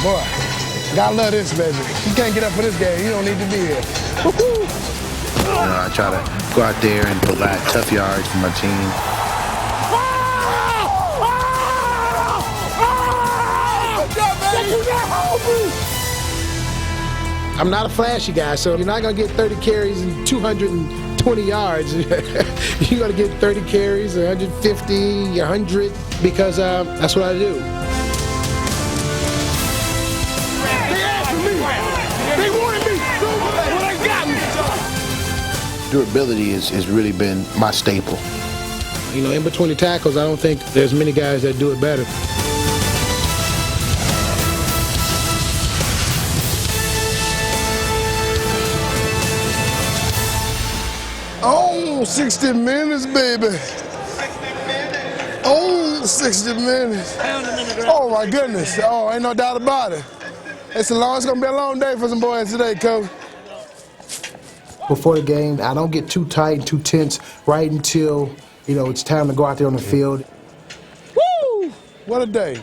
Boy, gotta love this, baby. You can't get up for this game. You don't need to be here. I try to go out there and provide tough yards for my team. I'm not a flashy guy, so you're not going to get 30 carries and 220 yards. You're going to get 30 carries, 150, 100, because that's what I do. They asked me. They wanted me. Well, they got me. Durability has really been my staple. You know, in between the tackles, I don't think there's many guys that do it better. Oh, 60 minutes, baby. 60 minutes. Oh, my goodness. Oh, ain't no doubt about it. It's going to be a long day for some boys today, Coach. Before the game, I don't get too tight and too tense right until, you know, it's time to go out there on the field. Woo! What a day.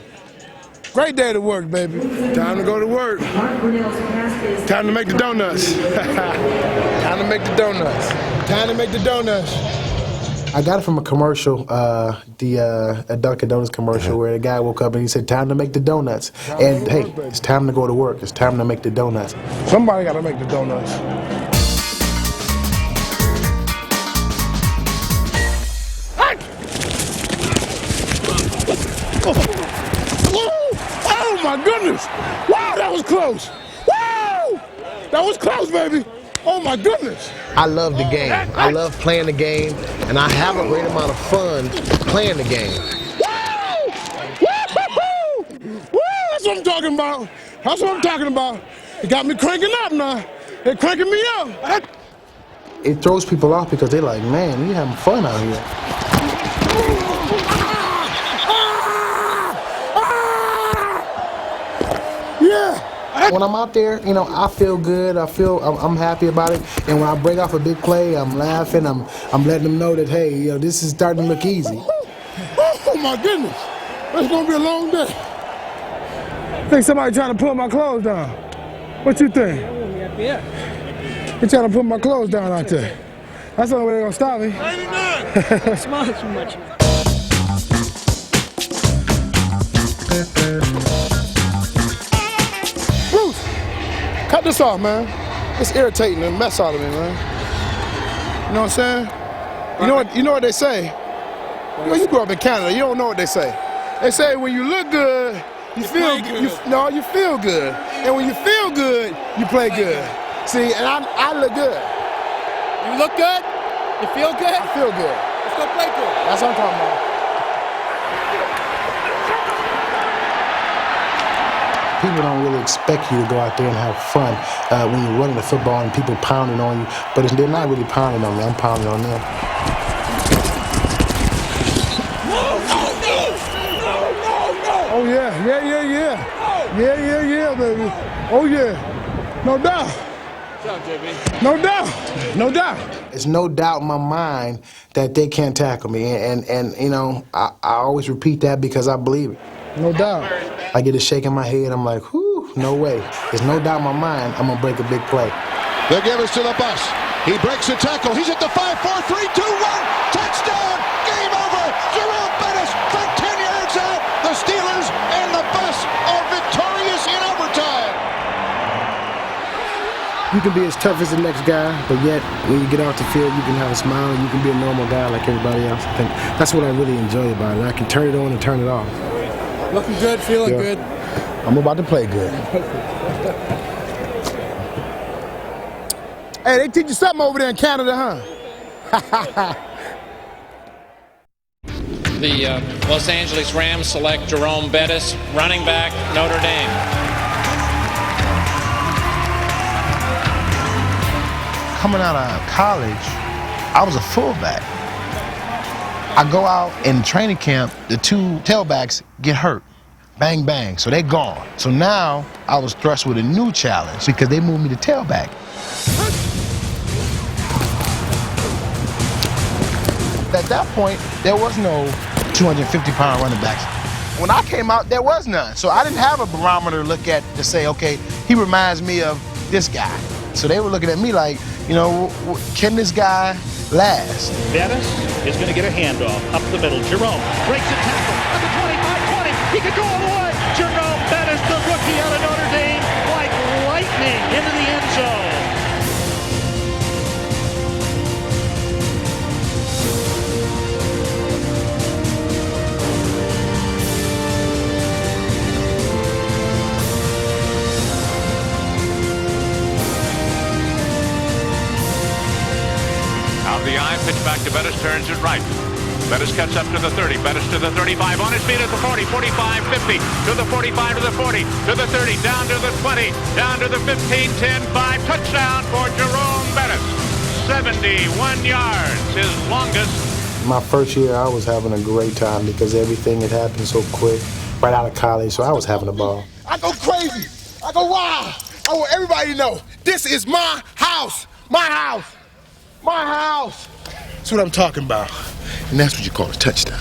Great day to work, baby. Time to go to work. Time to make the donuts. Time to make the donuts. Time to make the donuts. I got it from a commercial, a Dunkin' Donuts commercial, where the guy woke up and he said, "Time to make the donuts." And hey, it's time to go to work. It's time to make the donuts. Somebody got to make the donuts. Oh my goodness! Wow, that was close! Wow! That was close, baby! Oh my goodness! I love the game. I love playing the game, and I have a great amount of fun playing the game. Wow! Woo! Woo! That's what I'm talking about. That's what I'm talking about. It got me cranking up now. They're cranking me up. It throws people off because they're like, man, we having fun out here. Yeah. When I'm out there, you know, I feel good. I'm happy about it. And when I break off a big play, I'm laughing. I'm letting them know that, hey, you know, this is starting to look easy. Oh my goodness, it's gonna be a long day. I think somebody trying to pull my clothes down. What you think? Yeah. They're trying to put my clothes down out there. That's the only way they're gonna stop me. Smile too much. Bruce, cut this off, man. It's irritating the mess out of me, man. You know what I'm saying? You know what they say? You grew up in Canada. You don't know what they say. They say when you look good, you feel good. You feel good. And when you feel good, you play good. See, and I look good. You look good? You feel good? I feel good. Let's go play good. That's what I'm talking about. People don't really expect you to go out there and have fun when you're running the football and people pounding on you, but they're not really pounding on me. I'm pounding on them. Oh yeah, baby. Oh yeah, no doubt. Good job, JB. No doubt. It's no doubt in my mind that they can't tackle me, and you know, I always repeat that because I believe it. No doubt. I get a shake in my head. I'm like, whew, no way. There's no doubt in my mind I'm gonna break a big play. They'll give us to the bus. He breaks the tackle. He's at the 5, 4, 3, 2, 1. Touchdown! Game over. Jerome Bettis from 10 yards out. The Steelers and the bus are victorious in overtime. You can be as tough as the next guy, but yet when you get off the field, you can have a smile and you can be a normal guy like everybody else. I think that's what I really enjoy about it. I can turn it on and turn it off. Looking good, feeling good. I'm about to play good. Hey, they teach you something over there in Canada, huh? The Los Angeles Rams select Jerome Bettis, running back, Notre Dame. Coming out of college, I was a fullback. I go out in training camp, the two tailbacks get hurt. Bang, bang, so they're gone. So now I was thrust with a new challenge because they moved me to tailback. At that point, there was no 250-pound running backs. When I came out, there was none. So I didn't have a barometer to look at to say, okay, he reminds me of this guy. So they were looking at me like, you know, can this guy last? Bettis is going to get a handoff up the middle. Jerome breaks a tackle at the 25-20. He could go all the way. Jerome Bettis, the rookie out of Notre Dame, like lightning into the end zone. Out of the eye, pitch back to Bettis, turns it right. Bettis cuts up to the 30, Bettis to the 35, on his feet at the 40, 45, 50, to the 45, to the 40, to the 30, down to the 20, down to the 15, 10, 5, touchdown for Jerome Bettis. 71 yards, his longest. My first year, I was having a great time because everything had happened so quick, right out of college, so I was having a ball. I go crazy. I go wild. I want everybody to know, this is my house. My house. My house. That's what I'm talking about. And that's what you call a touchdown.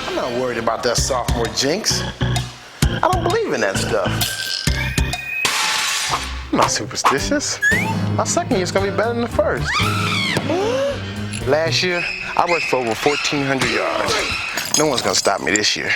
I'm not worried about that sophomore jinx. I don't believe in that stuff. I'm not superstitious. My second year's gonna be better than the first. Last year, I rushed for over 1,400 yards. No one's gonna stop me this year.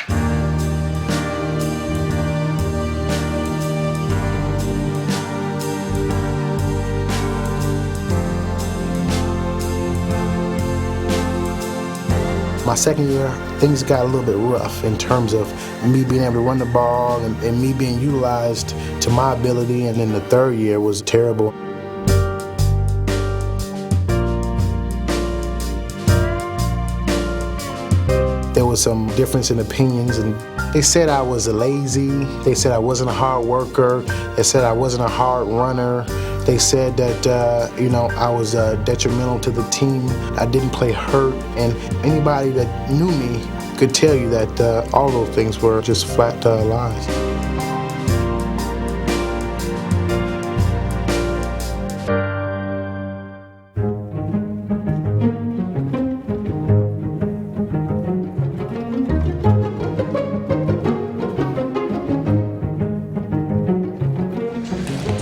My second year, things got a little bit rough in terms of me being able to run the ball and me being utilized to my ability, and then the third year was terrible. There was some difference in opinions, and they said I was lazy, they said I wasn't a hard worker, they said I wasn't a hard runner. They said that, I was detrimental to the team. I didn't play hurt, and anybody that knew me could tell you that all those things were just flat lies.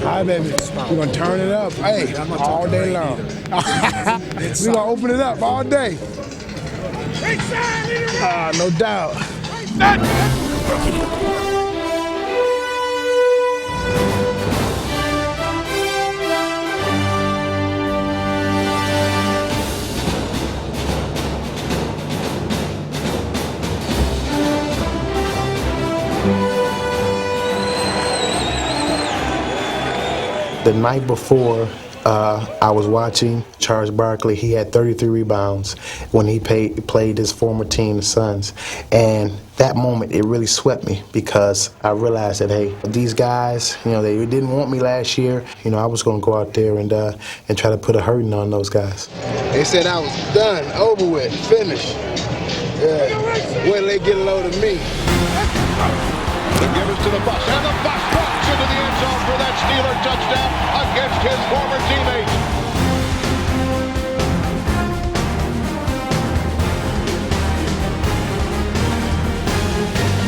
Hi, baby. We're going to turn it up, hey, all day long. We're going to open it up all day. No doubt. The night before, I was watching Charles Barkley. He had 33 rebounds when he played his former team, the Suns. And that moment, it really swept me because I realized that, hey, these guys, they didn't want me last year. I was going to go out there and try to put a hurting on those guys. They said I was done, over with, finished. Yeah. Wait till they get a load of me. The givers to the bus, and the bus walks into the end zone for that Steeler touchdown against his former teammates.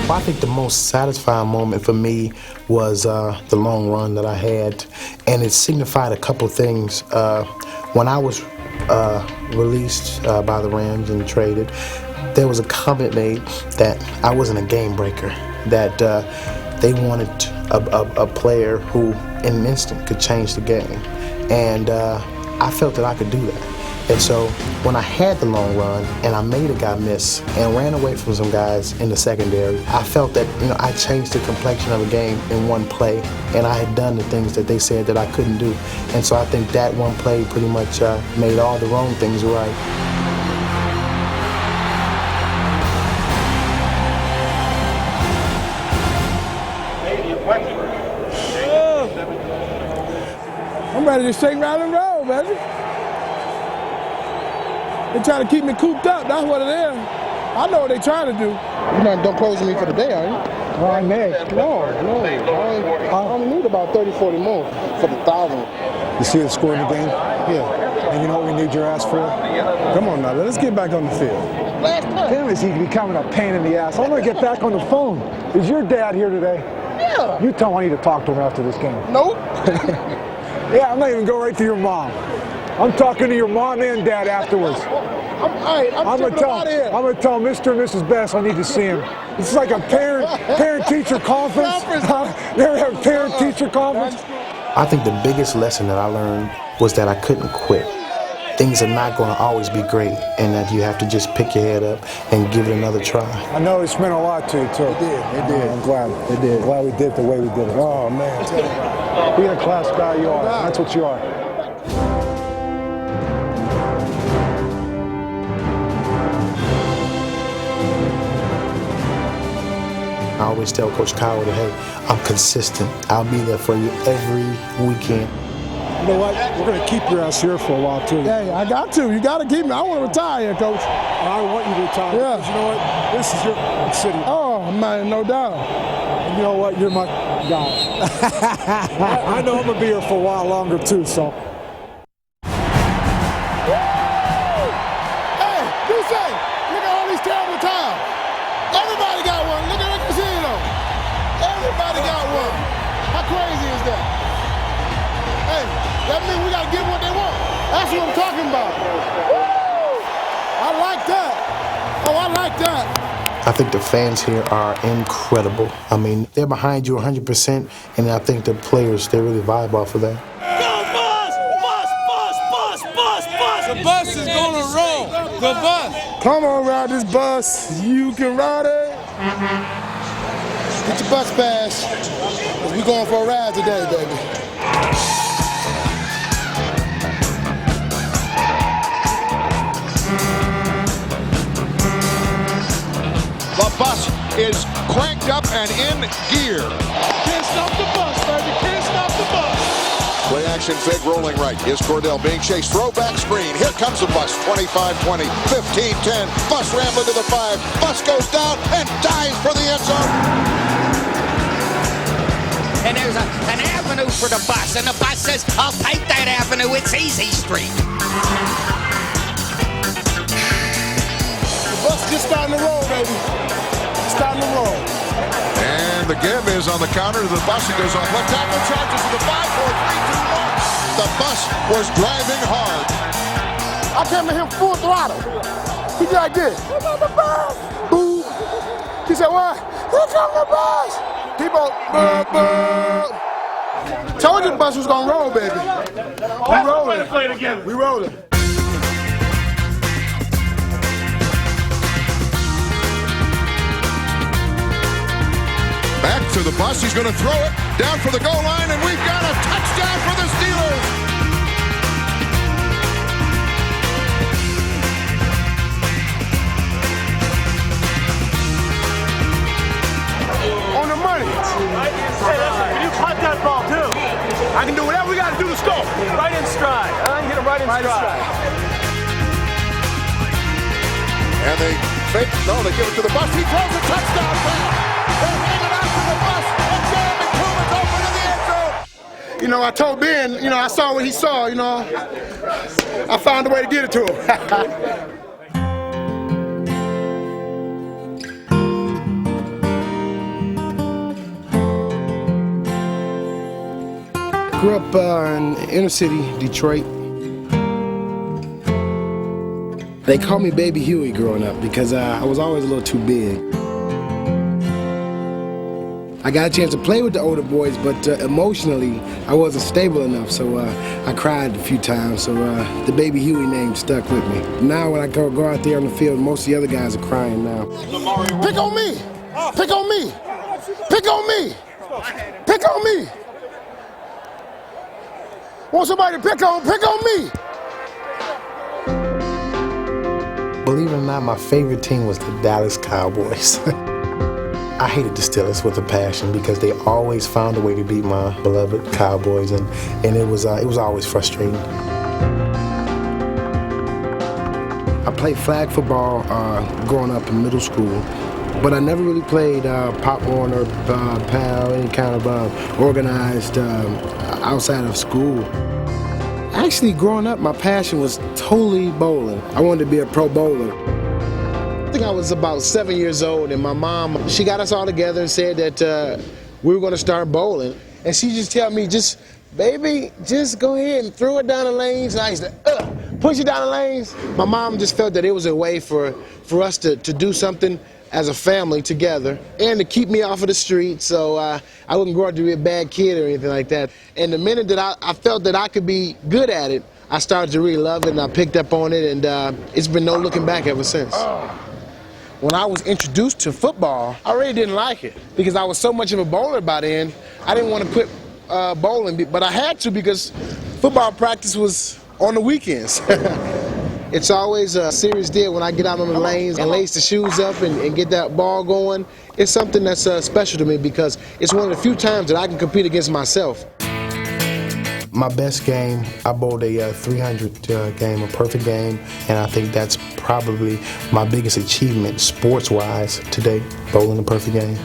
I think the most satisfying moment for me was the long run that I had, and it signified a couple things. When I was released by the Rams and traded, there was a comment made that I wasn't a game breaker, that they wanted a player who in an instant could change the game, and I felt that I could do that. And so when I had the long run and I made a guy miss and ran away from some guys in the secondary, I felt that I changed the complexion of the game in one play, and I had done the things that they said that I couldn't do. And so I think that one play pretty much made all the wrong things right. I'm ready to shake, round and roll, baby. They trying to keep me cooped up, that's what it is. I know what they trying to do. You're not done closing me for the day, are you? Next. No. I only need about 30, 40 more for the 1,000. You see the score in the game? Yeah. And you know what we need your ass for? Come on now, let's get back on the field. last time. Damn, is he becoming a pain in the ass. I'm going to get back on the phone. Is your dad here today? Yeah. You tell him I need to talk to him after this game. Nope. Yeah, I'm not even go right to your mom. I'm talking to your mom and dad afterwards. I'm gonna tell Mr. and Mrs. Bettis I need to see him. It's like a parent-teacher conference. They have parent-teacher conference. I think the biggest lesson that I learned was that I couldn't quit. Things are not going to always be great, and that you have to just pick your head up and give it another try. I know it's meant a lot to you, too. It did. I'm glad. It did. Glad we did it the way we did it. Oh, man. Being a class guy, you are. That's what you are. I always tell Coach Kyle that, hey, I'm consistent. I'll be there for you every weekend. You know what? We're going to keep your ass here for a while, too. Hey, I got to. You got to keep me. I want to retire here, Coach. I want you to retire. Yeah. Because you know what? This is your city. Oh, man, no doubt. And you know what? You're my guy. I know I'm going to be here for a while longer, too, so. Hey, you say, look at all these terrible times. Everybody got one. Look at the casino. Everybody got one. How crazy is that? Hey, that means we got to give them what they want. That's what I'm talking about. Woo! I like that. Oh, I like that. I think the fans here are incredible. I mean, they're behind you 100%, and I think the players, they really vibe off of that. The bus is gonna roll. The bus. Come on, ride this bus. You can ride it. Get your bus pass. 'Cause we going for a ride today, baby. The bus is cranked up and in gear. Can't stop the bus, baby. Can't stop the bus. Play action fake rolling right. Here's Cordell being chased. Throwback screen. Here comes the bus. 25-20, 15-10. Bus rambling to the 5. Bus goes down and dives for the end zone. And there's an avenue for the bus, and the bus says, I'll take that avenue. It's Easy Street. The bus just starting to roll, baby. Starting to roll. And the give is on the counter to the bus. He goes off left tackle, charges to the 5, 4, 3, 2, 1. The bus was driving hard. I came at him full throttle. He did like this. Here comes the bus. Boo. He said, what? Here comes the bus. People, told you the bus was gonna roll, baby. We rolling. We rolling. Back to the bus. He's going to throw it down for the goal line, and we've got a touchdown for the Steelers. On the money. Hey, listen, you caught that ball, too. I can do whatever we got to do to score. Right in stride. Hit him right in stride. And they fake. No, they give it to the bus. He throws a touchdown pass. They hand it out to the bus, and Jerome McCoolman's open to the end zone. You know, I told Ben, you know, I saw what he saw, you know. I found a way to get it to him. Grew up in inner city, Detroit. They called me Baby Huey growing up because I was always a little too big. I got a chance to play with the older boys, but emotionally, I wasn't stable enough, so I cried a few times, so the Baby Huey name stuck with me. Now when I go out there on the field, most of the other guys are crying now. Pick on me! Pick on me! Pick on me! Pick on me! Want somebody to pick on me! Believe it or not, my favorite team was the Dallas Cowboys. I hated the Steelers with a passion because they always found a way to beat my beloved Cowboys, and it was always frustrating. I played flag football growing up in middle school, but I never really played Pop Warner, PAL, any kind of organized outside of school. Actually, growing up, my passion was totally bowling. I wanted to be a pro bowler. think I was about 7 years old, and my mom, she got us all together and said that we were going to start bowling. And she just tell me, baby, just go ahead and throw it down the lanes. And I used to push it down the lanes. My mom just felt that it was a way for us to do something as a family together and to keep me off of the street so I wouldn't grow up to be a bad kid or anything like that. And the minute that I felt that I could be good at it, I started to really love it, and I picked up on it, and it's been no looking back ever since. When I was introduced to football, I really didn't like it because I was so much of a bowler by then. I didn't want to quit bowling, but I had to because football practice was on the weekends. It's always a serious deal when I get out on the lanes and lace the shoes up and get that ball going. It's something that's special to me because it's one of the few times that I can compete against myself. My best game, I bowled a 300 game, a perfect game, and I think that's probably my biggest achievement sports-wise today, bowling a perfect game.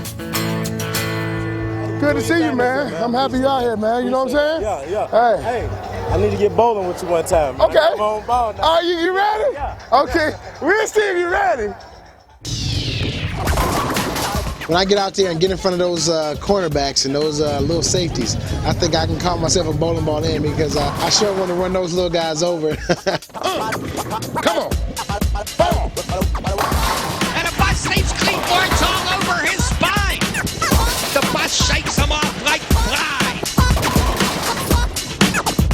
Good to see you, man. I'm happy you're out here, man. You know what I'm saying? Yeah. Hey, I need to get bowling with you one time, man. Okay. Come on, ball now. Oh, you ready? Yeah. Okay. We'll see if you're ready. When I get out there and get in front of those cornerbacks and those little safeties, I think I can call myself a bowling ball in because I sure want to run those little guys over. Come on. Ball. And a bus leaves cleatboards all over his spine. The bus shakes him off like flies.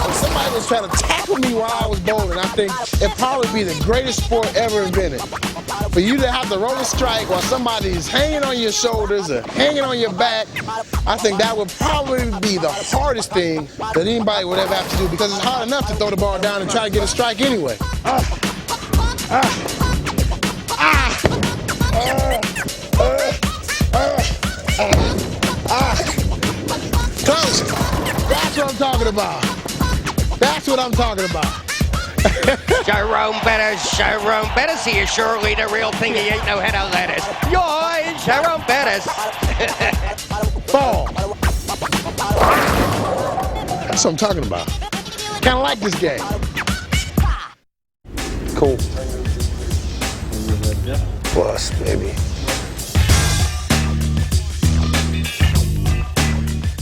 If somebody was trying to tackle me while I was bowling, I think it'd probably be the greatest sport ever invented. For you to have to roll a strike while somebody's hanging on your shoulders or hanging on your back, I think that would probably be the hardest thing that anybody would ever have to do because it's hard enough to throw the ball down and try to get a strike anyway. Coach, that's what I'm talking about. That's what I'm talking about. Jerome Bettis, he is surely the real thing. He ain't no head of lettuce. Yoy, Jerome Bettis. Ball. That's what I'm talking about. Kind of like this game. Cool. Plus, baby.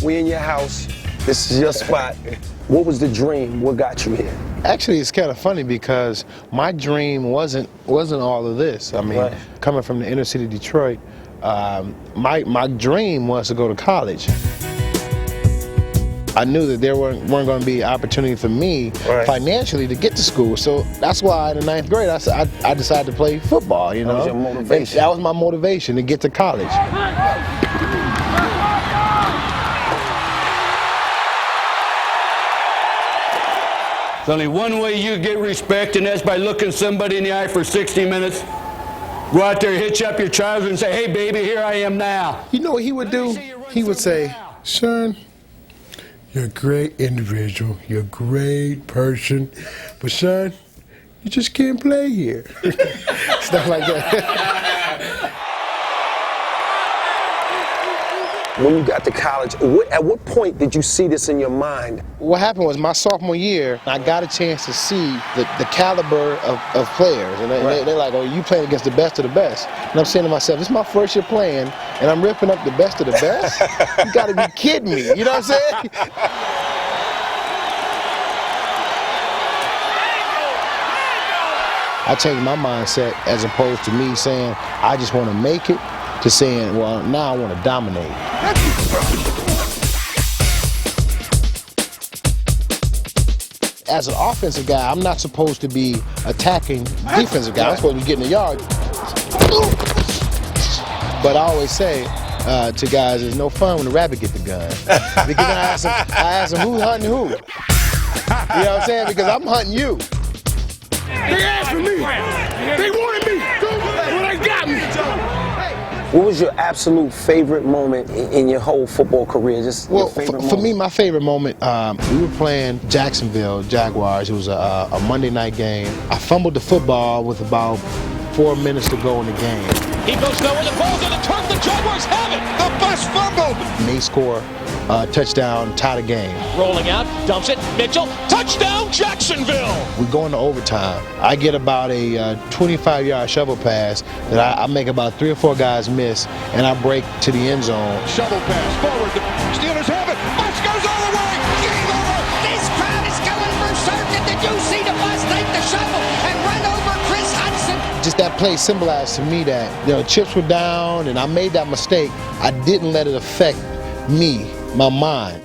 We in your house. This is your spot. What was the dream? What got you here? Actually, it's kind of funny because my dream wasn't all of this. I mean, coming from the inner city of Detroit, my dream was to go to college. I knew that there weren't going to be opportunity for me financially to get to school, so that's why in the 9th grade I decided to play football. You know, that was your motivation. That was my motivation to get to college. There's only one way you get respect, and that's by looking somebody in the eye for 60 minutes. Go out there, hitch up your trousers and say, hey, baby, here I am now. You know what he would do? He would say, son, you're a great individual. You're a great person. But, son, you just can't play here. Stuff like that. When you got to college, at what point did you see this in your mind? What happened was my sophomore year, I got a chance to see the caliber of players. And they're like, oh, you playing against the best of the best. And I'm saying to myself, this is my first year playing, and I'm ripping up the best of the best? You got to be kidding me. You know what I'm saying? I changed my mindset as opposed to me saying, I just want to make it, to saying, well, now I want to dominate. As an offensive guy, I'm not supposed to be attacking defensive guys. I'm supposed to be getting the yard. But I always say to guys, it's no fun when the rabbit get the gun. Because I ask them who's hunting who. You know what I'm saying? Because I'm hunting you. They asked for me. They wanted me. Well, they got me. What was your absolute favorite moment in your whole football career? Just your favorite moment? For me, my favorite moment, we were playing Jacksonville Jaguars. It was a Monday night game. I fumbled the football with about 4 minutes to go in the game. He goes nowhere. The ball's on the turf. The Jaguars have it. The bus fumbled. And they score touchdown, tie the game. Rolling out, dumps it, Mitchell, touchdown Jacksonville! We go into overtime. I get about a 25-yard shovel pass that I make about 3 or 4 guys miss, and I break to the end zone. Shovel pass forward. The Steelers have it. Bus goes all the way. Game over. This crowd is going berserk. Did you see the bus take the shovel and run over Chris Hudson? Just that play symbolized to me that chips were down, and I made that mistake. I didn't let it affect me, my mind.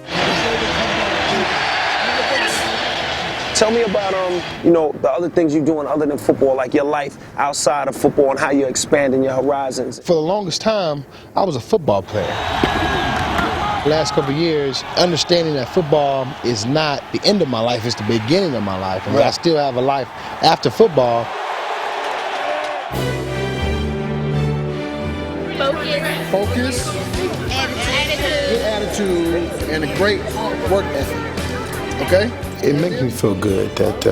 Tell me about the other things you're doing other than football, like your life outside of football and how you're expanding your horizons. For the longest time, I was a football player. The last couple of years, understanding that football is not the end of my life, it's the beginning of my life. And I still have a life after football. Focus, good attitude, and a great work ethic. Okay? It makes me feel good that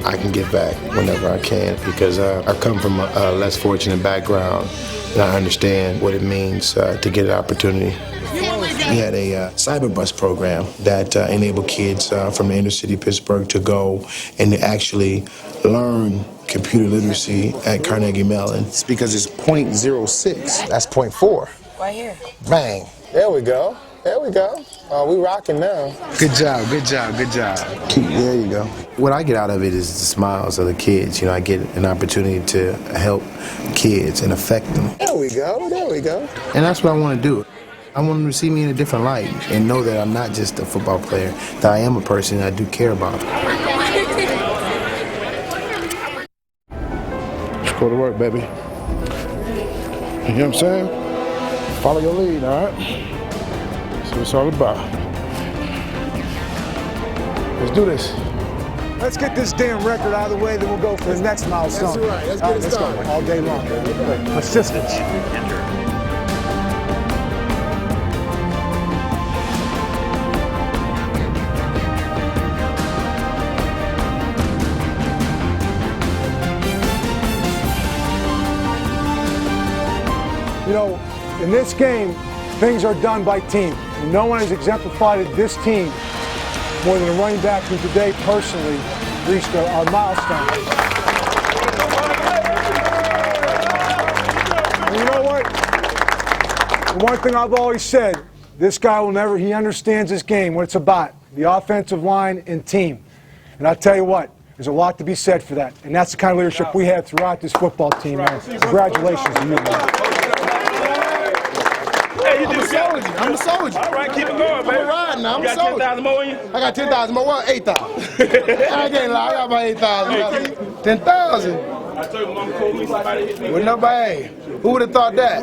I can give back whenever I can, because I come from a less fortunate background, and I understand what it means to get an opportunity. We had a cyber bus program that enabled kids from the inner city Pittsburgh to go and to actually learn computer literacy at Carnegie Mellon. It's because it's 0.06. That's 0.4. Right here. Bang. There we go. There we go. We rocking now. Good job, good job, good job. There you go. What I get out of it is the smiles of the kids. I get an opportunity to help kids and affect them. There we go, there we go. And that's what I want to do. I want them to see me in a different light and know that I'm not just a football player, that I am a person that I do care about. Let's go to work, baby. You know what I'm saying? Follow your lead, all right? That's what it's all about. Let's do this. Let's get this damn record out of the way, then we'll go for the next milestone. That's right. Let's get it started. Go. All day long. Persistence. In this game, things are done by team. And no one has exemplified this team more than a running back who today personally reached our milestone. And you know what? The one thing I've always said, this guy will never, he understands this game, what it's about, the offensive line and team. And I'll tell you what, there's a lot to be said for that. And that's the kind of leadership we had throughout this football team, man. Congratulations to you, man. I'm a soldier. All right, keep it going, man. I'm riding now. I'm you a got soldier. 10,000 more in you? I got 10,000 more. What? 8,000. I can't lie. I got about 8,000. 10,000. I told you, Mama told me somebody hit me. With nobody. Who would have thought that?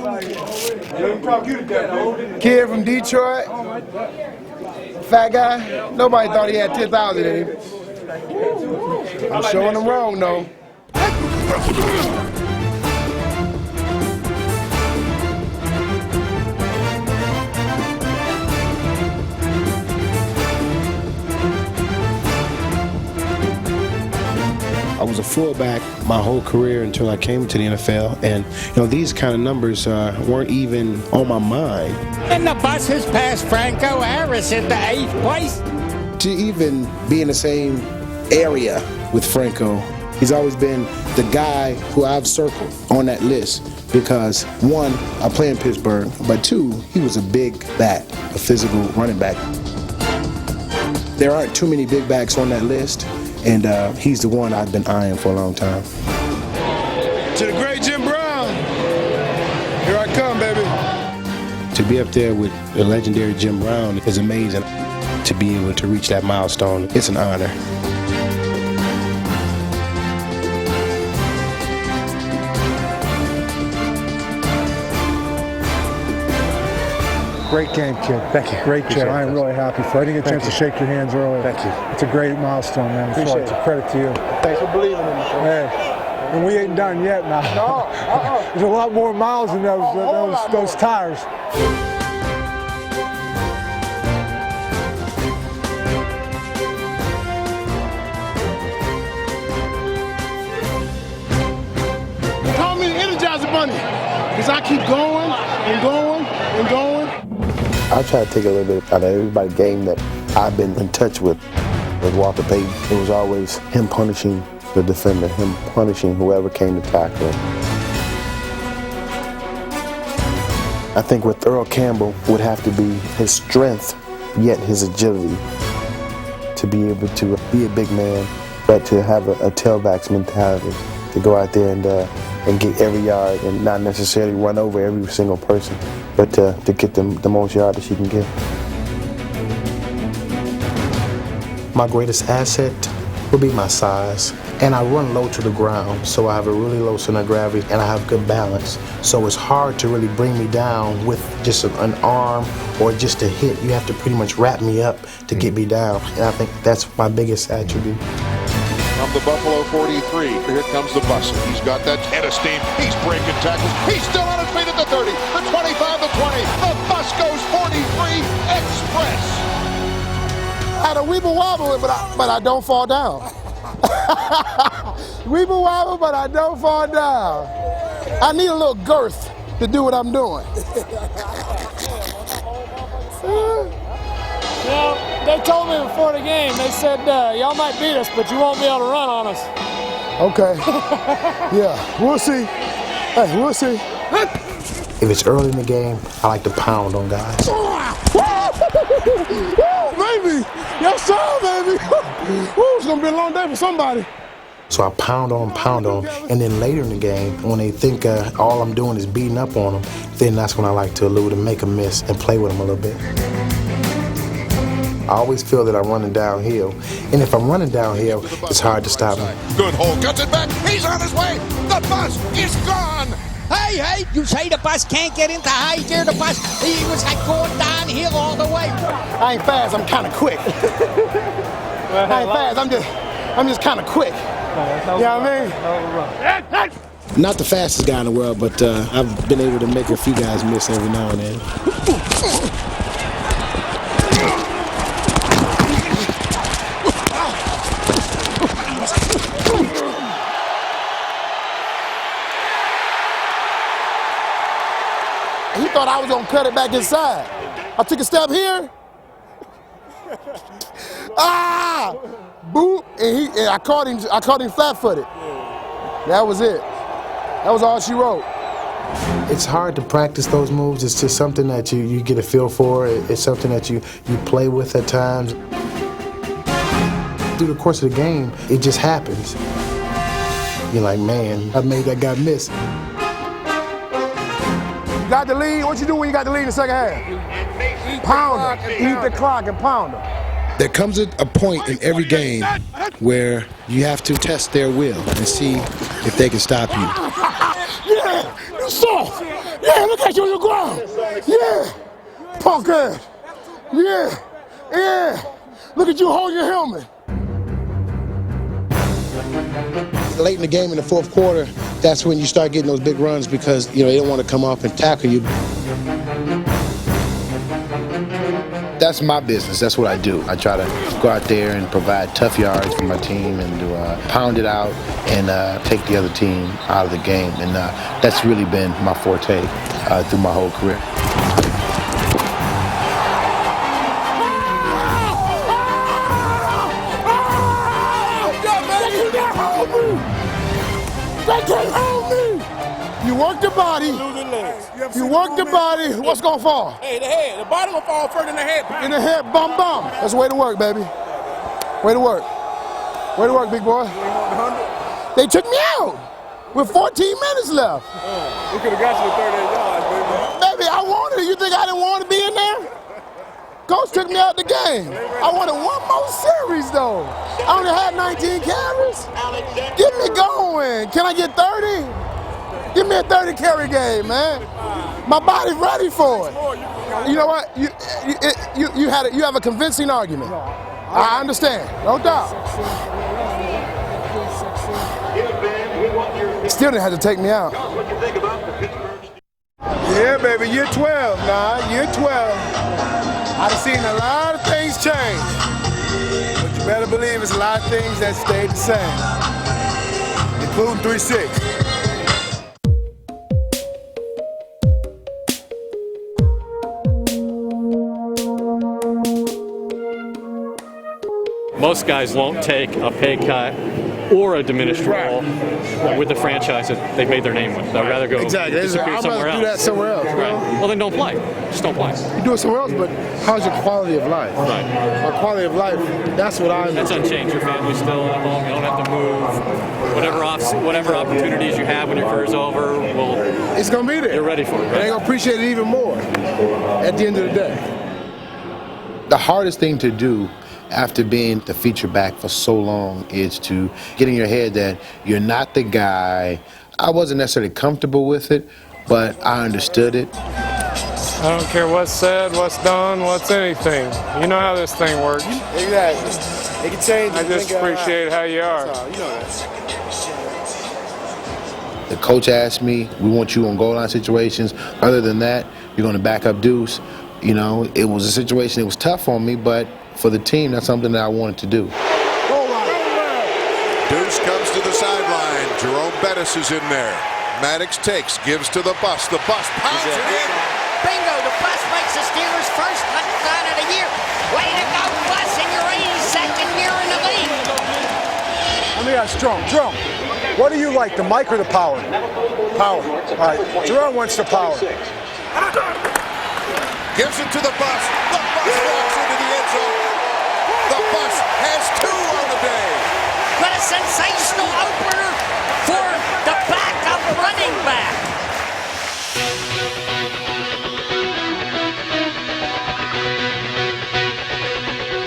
Kid from Detroit. Fat guy. Nobody thought he had 10,000 in him. I'm showing them wrong, though. I was a fullback my whole career until I came to the NFL, and these kind of numbers weren't even on my mind. And the bus has passed Franco Harris into 8th place. To even be in the same area with Franco, he's always been the guy who I've circled on that list because, one, I play in Pittsburgh, but two, he was a big back, a physical running back. There aren't too many big backs on that list, and he's the one I've been eyeing for a long time. To the great Jim Brown. Here I come, baby. To be up there with the legendary Jim Brown is amazing. To be able to reach that milestone, it's an honor. Great game, kid. Thank you. Great job. I am really happy for it. I didn't get a chance to shake your hands earlier. Thank you. It's a great milestone, man. It's a credit to you. Thanks for believing in me. Hey, and we ain't done yet now. No, There's a lot more miles in those tires. Call me the Energizer Bunny, because I keep going and going and going. I try to take a little bit out of everybody's game that I've been in touch with Walter Payton. It was always him punishing the defender, him punishing whoever came to tackle him. I think with Earl Campbell would have to be his strength, yet his agility. To be able to be a big man, but to have a tailback's mentality, to go out there and get every yard and not necessarily run over every single person, but to get the most yard that she can get. My greatest asset will be my size. And I run low to the ground, so I have a really low center of gravity and I have good balance. So it's hard to really bring me down with just an arm or just a hit. You have to pretty much wrap me up to get me down. And I think that's my biggest attribute. From the Buffalo 43, here comes the bus. He's got that head of steam. He's breaking tackles. He's still on his feet at the 30, the 25, the 20. The bus goes 43 express. I had a weeble wobble, but I don't fall down. Weeble wobble, but I don't fall down. I need a little girth to do what I'm doing. You know, they told me before the game, they said, y'all might beat us, but you won't be able to run on us. Okay. Yeah, we'll see. Hey, we'll see. If it's early in the game, I like to pound on guys. Baby! Yes, sir, baby! It's gonna be a long day for somebody. So I pound on, and then later in the game, when they think all I'm doing is beating up on them, then that's when I like to elude and make a miss and play with them a little bit. I always feel that I'm running downhill, and if I'm running downhill, it's hard to stop me. Good hole, cuts it back, he's on his way, the bus is gone! Hey, you say the bus can't get into high gear, the bus, he was like going downhill all the way. I ain't fast, I'm kinda quick. I ain't fast, I'm just kinda quick. You know what I mean? Not the fastest guy in the world, but I've been able to make a few guys miss every now and then. He thought I was gonna cut it back inside. I took a step here. Boop, and I caught him flat-footed. That was it. That was all she wrote. It's hard to practice those moves. It's just something that you get a feel for. It's something that you play with at times. Through the course of the game, it just happens. You're like, man, I made that guy miss. You got the lead. What you do when you got the lead in the second half? Pound him. Eat the clock and pound him. There comes a point in every game where you have to test their will and see if they can stop you. Yeah, you soft. Yeah, look at you on the ground. Yeah, punk ass. Yeah. Look at you holding your helmet. Late in the game in the fourth quarter, that's when you start getting those big runs because they don't want to come off and tackle you. That's my business. That's what I do. I try to go out there and provide tough yards for my team and to pound it out and take the other team out of the game. And that's really been my forte through my whole career. They can't hold me. You work the body. You work the body. What's gonna fall? Hey, the head. The body gonna fall further than the head. In the head, bum. That's the way to work, baby. Way to work. Way to work, big boy. They took me out with 14 minutes left. We could have got you to 38 yards, baby. Baby, I wanted it. You think I didn't want to be in there? Coach took me out the game. I wanted one more series, though. I only had 19 carries. Get me going. Can I get 30? Give me a 30 carry game, man. My body's ready for it. You know what? You have a convincing argument. I understand, no doubt. Still didn't have to take me out. Yeah, baby, year 12 now, year 12. I've seen a lot of things change, but you better believe it's a lot of things that stayed the same, including 3-6. Most guys won't take a pay cut or a diminished role with the franchise that they've made their name with. They'd rather go disappear somewhere else. Do that somewhere else. Right. Well, then don't play. Just don't play. You do it somewhere else, but how's your quality of life? Right. My quality of life, that's what I'm... That's unchanged. Your family's still at home. You don't have to move. Whatever opportunities you have when your career's over, it's going to be there. You're ready for it. Right? And they're going to appreciate it even more at the end of the day. The hardest thing to do after being the feature back for so long is to get in your head that you're not the guy. I wasn't necessarily comfortable with it, but I understood it. I don't care what's said, what's done, what's anything. You know how this thing works. Exactly. It can change. I just appreciate how you are. You know that. The coach asked me, we want you on goal line situations. Other than that, you're going to back up Deuce. You know, it was a situation that was tough on me, but for the team, that's something that I wanted to do. Deuce comes to the sideline. Jerome Bettis is in there. Maddox takes, gives to the bus. The bus pounds it in. Bingo, the bus makes the Steelers' first touchdown of the year. Way to go, bus, in your 82nd year in the league. Let me ask Jerome, what do you like, the mic or the power? Power. All right, Jerome wants the power. Gives it to the bus. The bus walks into the end zone. The bus has 2 on the day. What a sensational opener for the backup running back.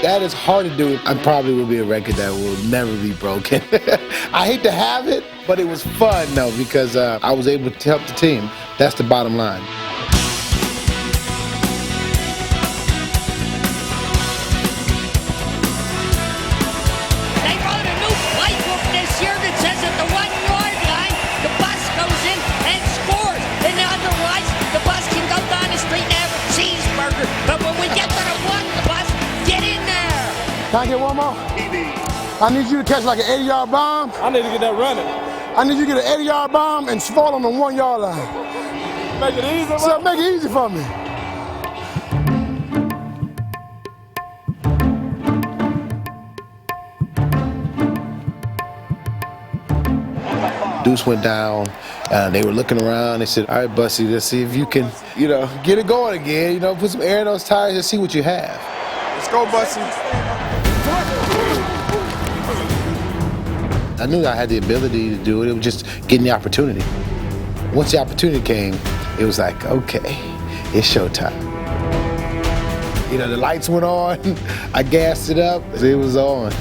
That is hard to do. I probably will be a record that will never be broken. I hate to have it, but it was fun, though, because I was able to help the team. That's the bottom line. Can I get one more? I need you to catch like an 80-yard bomb. I need to get that running. I need you to get an 80-yard bomb and fall on the 1-yard line. Make it easy, so make it easy for me. Deuce went down. They were looking around. They said, all right, Bussy, let's see if you can, get it going again. Put some air in those tires and see what you have. Let's go, Bussy. I knew I had the ability to do it. It was just getting the opportunity. Once the opportunity came, it was like, okay, it's showtime. The lights went on. I gassed it up. It was on.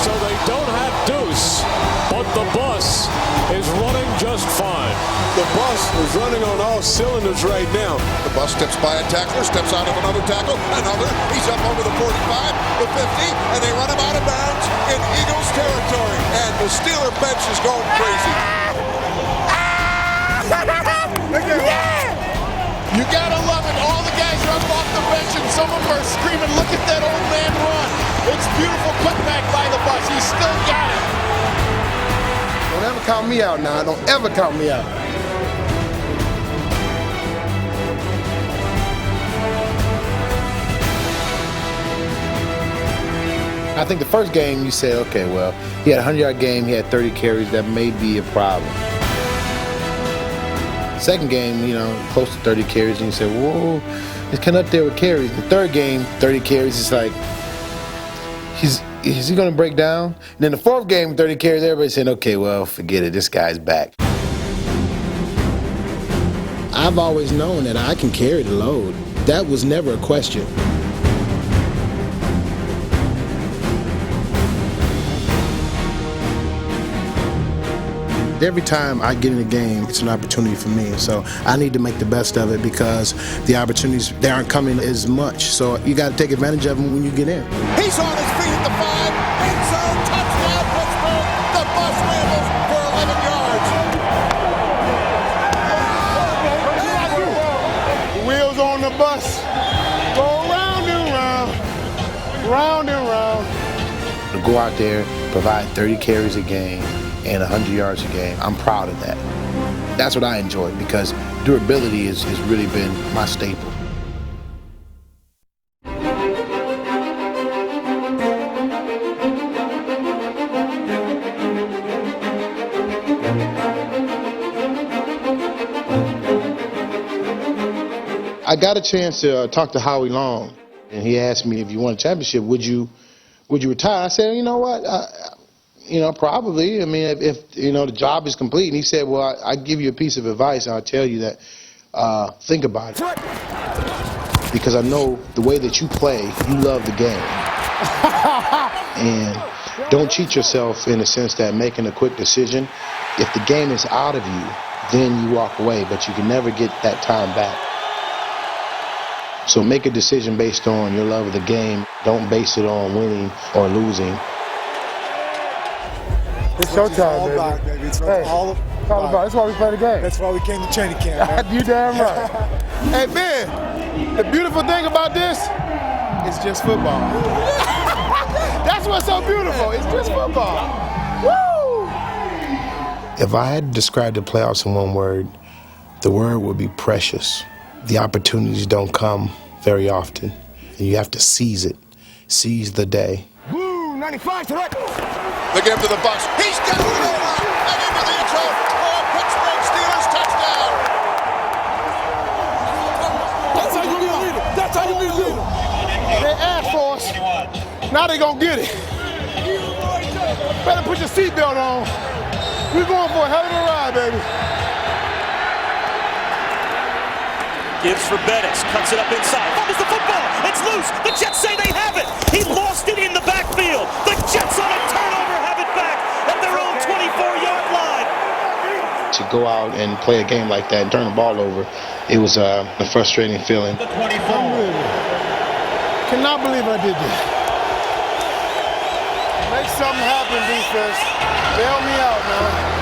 So they don't have Deuce, but the bus is running just fine. The bus is running on all cylinders right now. The bus steps by a tackler, steps out of another tackle, another. He's up over the 45, the 50, and they run him out of bounds in Eagles territory. And the Steeler bench is going crazy. You gotta love it. All the guys are up off the bench, and some of them are screaming, look at that old man run. It's beautiful cutback by the bus. He's still got it. Don't ever count me out now. Don't ever count me out. I think the first game you said, okay, well, he had a 100-yard game, he had 30 carries, that may be a problem. Second game, close to 30 carries, and you said, whoa, he's kind of up there with carries. The third game, 30 carries, it's like, is he going to break down? And then the fourth game, 30 carries, everybody's saying, okay, well, forget it, this guy's back. I've always known that I can carry the load. That was never a question. Every time I get in a game, it's an opportunity for me. So I need to make the best of it because the opportunities, they aren't coming as much. So you got to take advantage of them when you get in. He's on his feet at the 5, end zone, touchdown, Pittsburgh. The bus rambles for 11 yards. The wheels on the bus go round and round, round and round. To go out there, provide 30 carries a game, and 100 yards a game. I'm proud of that. That's what I enjoy, because durability has really been my staple. I got a chance to talk to Howie Long, and he asked me, if you won a championship, would you retire? I said, you know what, probably. I mean, if the job is complete. And he said, well, I give you a piece of advice, and I'll tell you that, think about it. Because I know the way that you play, you love the game. And don't cheat yourself in the sense that making a quick decision, if the game is out of you, then you walk away, but you can never get that time back. So make a decision based on your love of the game. Don't base it on winning or losing. It's showtime, baby. It's all about. That's why we play the game. That's why we came to training camp. You damn right. Hey, man, the beautiful thing about this is just football. That's what's so beautiful. It's just football. Woo! If I had to describe the playoffs in one word, the word would be precious. The opportunities don't come very often, and you have to seize it. Seize the day. Woo, 95 to right. They get him to the bus. He's got it all out and into the end zone for a Pittsburgh Steelers touchdown. That's how you need to lead it. That's how you need to lead it. They asked for us. Now they gonna get it. Better put your seatbelt on. We're going for a hell of a ride, baby. Gives for Bettis, cuts it up inside, fumbles the football, it's loose, the Jets say they have it, he lost it in the backfield, the Jets on a turnover have it back at their own 24-yard line. To go out and play a game like that and turn the ball over, it was a frustrating feeling. The 24. Cannot believe I did this. Make something happen, defense. Bail me out, man.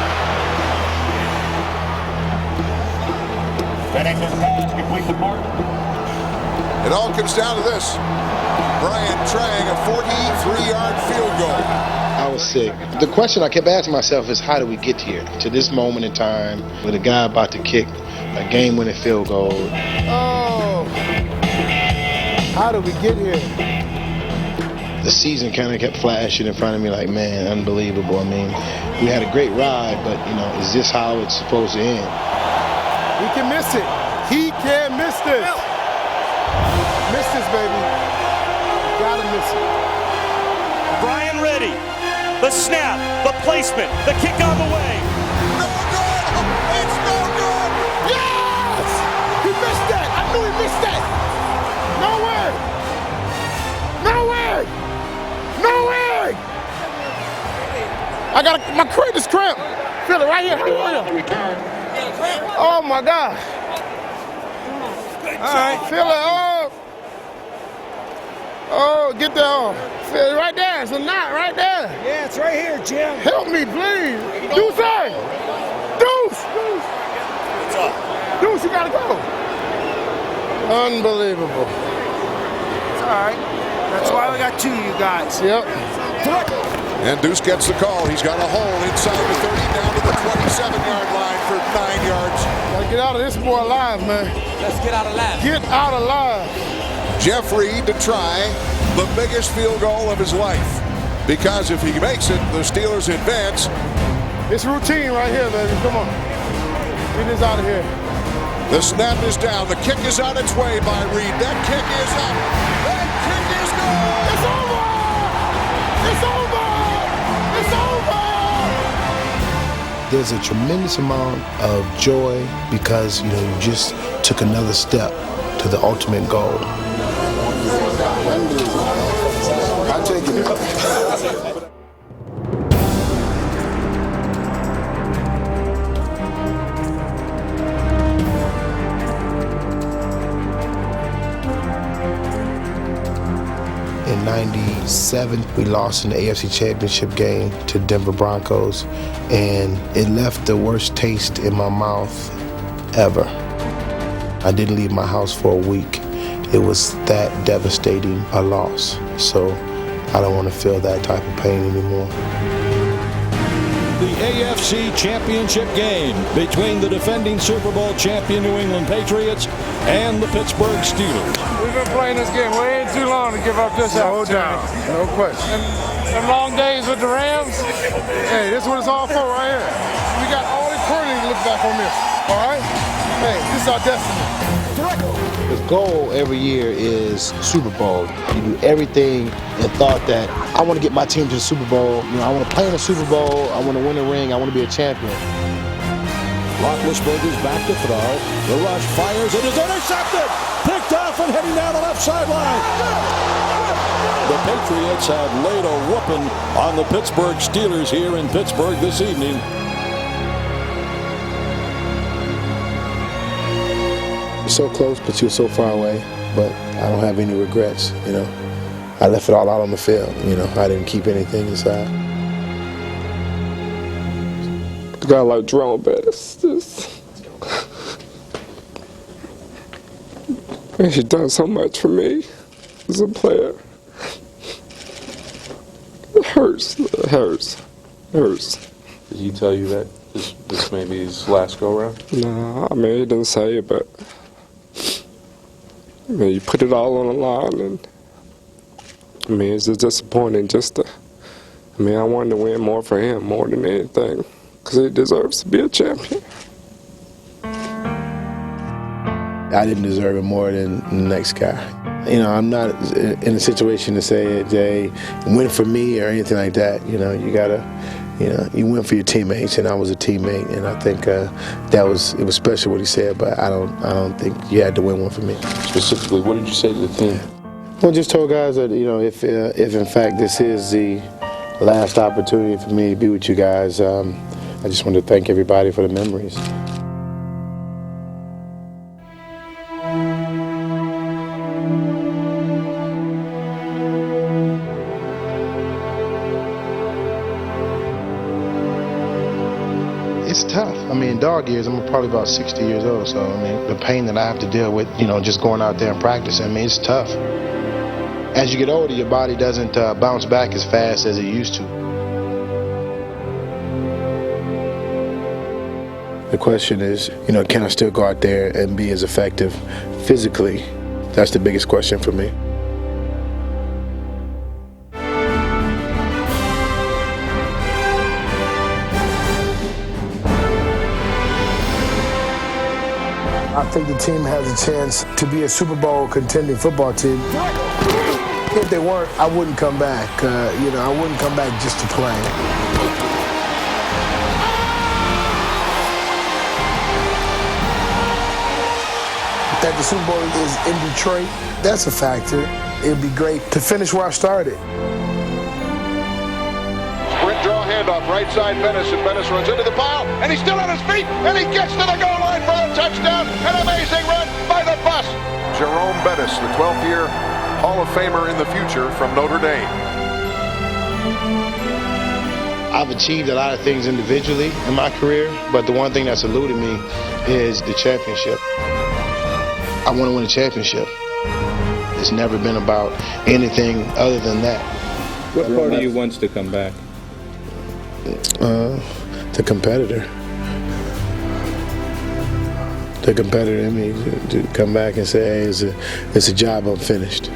It all comes down to this. Brian Trang, a 43-yard field goal. I was sick. The question I kept asking myself is, how do we get here to this moment in time with a guy about to kick a game-winning field goal? Oh, how do we get here? The season kind of kept flashing in front of me like, man, unbelievable. I mean, we had a great ride, but, is this how it's supposed to end? He can miss it. He can miss this. Miss this, baby. You gotta miss it. Brian ready. The snap, the placement, the kick on the way. No good! It's no good! Yes! He missed that. I knew he missed that. No way! No way! No way! I got my crib is cramped. Feel it right here. Oh my God. All right. Feel it. Oh, get that on. Feel it right there. It's a knot right there. Yeah, it's right here, Jim. Help me, please. Deuce. Deuce. What's up? Deuce, you gotta go. Unbelievable. It's all right. That's why we got two of you guys. Yep. And Deuce gets the call. He's got a hole inside the 30 down to the 27-yard line for 9 yards. Gotta get out of this boy alive, man. Let's get out alive. Get out alive. Jeff Reed to try the biggest field goal of his life. Because if he makes it, the Steelers advance. It's routine right here, baby. Come on. Get this out of here. The snap is down. The kick is on its way by Reed. That kick is up. That kick is good. It's over. It's over. It's over. There's a tremendous amount of joy because, you just took another step to the ultimate goal. I take it. In '97, we lost in the AFC Championship game to Denver Broncos, and it left the worst taste in my mouth ever. I didn't leave my house for a week. It was that devastating a loss. So I don't want to feel that type of pain anymore. The the AFC Championship game between the defending Super Bowl champion New England Patriots and the Pittsburgh Steelers. We've been playing this game way too long to give up this opportunity. No doubt, no question. Them long days with the Rams. Hey, this is what it's all for right here. We got all eternity to look back on this, all right? Hey, this is our destiny. The goal every year is Super Bowl. You do everything in thought that I want to get my team to the Super Bowl. You know, I want to play in the Super Bowl. I want to win a ring. I want to be a champion. Roethlisberger's back to throw. The rush fires. It is intercepted. Picked off and heading down the left sideline. The Patriots have laid a whooping on the Pittsburgh Steelers here in Pittsburgh this evening. So close, but you're so far away. But I don't have any regrets, you know. I left it all out on the field, you know. I didn't keep anything inside. A guy like Jerome Bettis, he's done so much for me as a player. It hurts. It hurts. It hurts. Did he tell you that this may be his last go-around? No, I mean, he didn't say it, but I mean, you put it all on the line, and I mean, it's just disappointing just to, I mean, I wanted to win more for him more than anything, because he deserves to be a champion. I didn't deserve it more than the next guy. You know, I'm not in a situation to say, Jay, win for me or anything like that. You know, you gotta, you know, you win for your teammates, and I was a teammate, and I think it was special what he said, but I don't think you had to win one for me. Specifically, what did you say to the team? Well, just told guys that, you know, if in fact this is the last opportunity for me to be with you guys, I just want to thank everybody for the memories. It's tough. I mean, in dog years, I'm probably about 60 years old, so I mean, the pain that I have to deal with, you know, just going out there and practicing, I mean, it's tough. As you get older, your body doesn't bounce back as fast as it used to. The question is, you know, can I still go out there and be as effective physically? That's the biggest question for me. I think the team has a chance to be a Super Bowl contending football team. If they weren't, I wouldn't come back. You know, I wouldn't come back just to play. That the Super Bowl is in Detroit, that's a factor. It'd be great to finish where I started. Sprint draw handoff, right side Bettis, and Bettis runs into the pile, and he's still on his feet, and he gets to the goal line for a touchdown. An amazing run by the bus. Jerome Bettis, the 12th-year Hall of Famer in the future from Notre Dame. I've achieved a lot of things individually in my career, but the one thing that's eluded me is the championship. I want to win a championship. It's never been about anything other than that. What part of you wants to come back? The competitor. The competitor in me to come back and say, hey, it's a job unfinished.